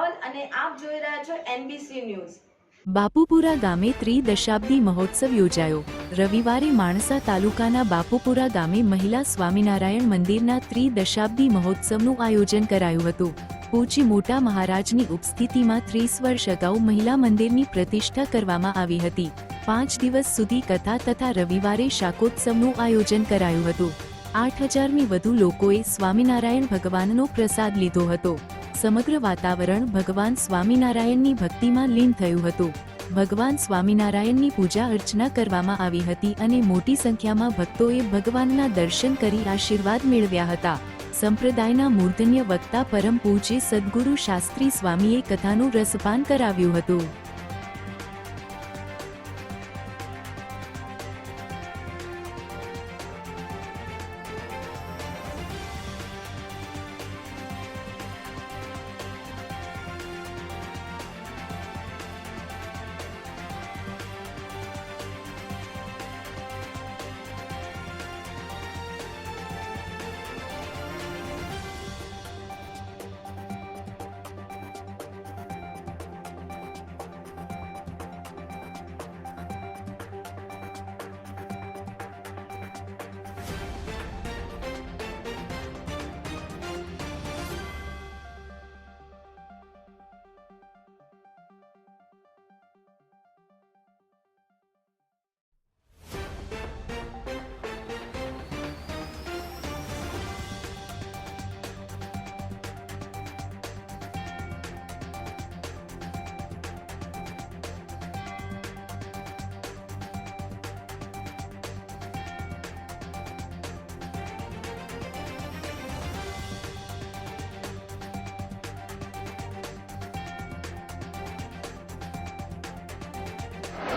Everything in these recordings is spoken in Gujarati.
રાવલ અને આપ જોઈ રહ્યા છો NBC ન્યૂઝ। બાપુપુરા ગામે ત્રિદશાબ્દી મહોત્સવ યોજાયો। રવિવારે માણસા તાલુકાના બાપુપુરા ગામે મહિલા સ્વામિનારાયણ મંદિરના ત્રિદશાબ્દી મહોત્સવનું આયોજન કરાયું હતું। પૂજ્ય મોટા મહારાજની ઉપસ્થિતિમાં 30 વર્ષ અગાઉ મહિલા મંદિરની પ્રતિષ્ઠા કરવામાં આવી હતી। 5 દિવસ સુધી કથા તથા રવિવારે શાકોત્સવનું આયોજન કરાયું હતું। 8000થી વધુ લોકોએ સ્વામિનારાયણ ભગવાનનો પ્રસાદ લીધો હતો। સમગ્ર વાતાવરણ ભગવાન સ્વામિનારાયણની ભક્તિમાં લીન થયું હતું। ભગવાન સ્વામિનારાયણની પૂજા અર્ચના કરવામાં આવી હતી અને મોટી સંખ્યામાં ભક્તોએ ભગવાનના દર્શન કરી આશીર્વાદ મેળવ્યા હતા। સંપ્રદાયના મૂર્ધન્ય વક્તા પરમ પૂજ્ય સદ્ગુરુ શાસ્ત્રી સ્વામીએ કથાનું રસપાન કરાવ્યું હતું।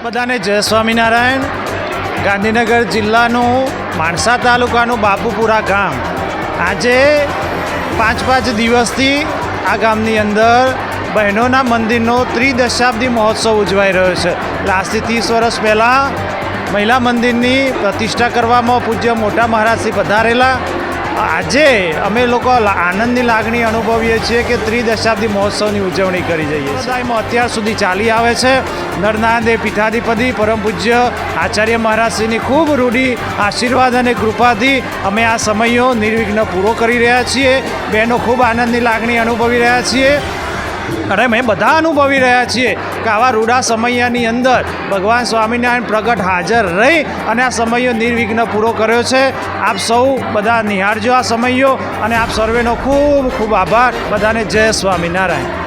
બધાને જય સ્વામિનારાયણ। ગાંધીનગર જિલ્લાનું માણસા તાલુકાનું બાપુપુરા ગામ આજે 5 દિવસથી આ ગામની અંદર બહેનોના મંદિરનો ત્રિદશાબ્દી મહોત્સવ ઉજવાઈ રહ્યો છે। આજથી 30 વર્ષ પહેલાં મહિલા મંદિરની પ્રતિષ્ઠા કરવામાં પૂજ્ય મોટા મહારાજશ્રી પધારેલા। આજે અમે લોકો આનંદની લાગણી અનુભવીએ છીએ કે ત્રિદશાબ્દી મહોત્સવની ઉજવણી કરી જઈએ છીએ। સમુદાયમાં અત્યાર સુધી ચાલી આવે છે। નરનાદે પીઠાધિપતિ પરમ પૂજ્ય આચાર્ય મહારાજશ્રીની ખૂબ રૂઢી આશીર્વાદ અને કૃપાથી અમે આ સમયો નિર્વિઘ્ન પૂરો કરી રહ્યા છીએ। બહેનો ખૂબ આનંદની લાગણી અનુભવી રહ્યા છીએ અને અમે બધા અનુભવી રહ્યા છીએ કે આવા રૂડા સમયની અંદર ભગવાન સ્વામિનારાયણ પ્રગટ હાજર રહી અને આ સમયો નિર્વિઘ્ન પૂરો કર્યો છે। આપ સૌ બધા નિહાળજો આ સમયો અને આપ સર્વેનો ખૂબ ખૂબ આભાર। બધાને જય સ્વામિનારાયણ।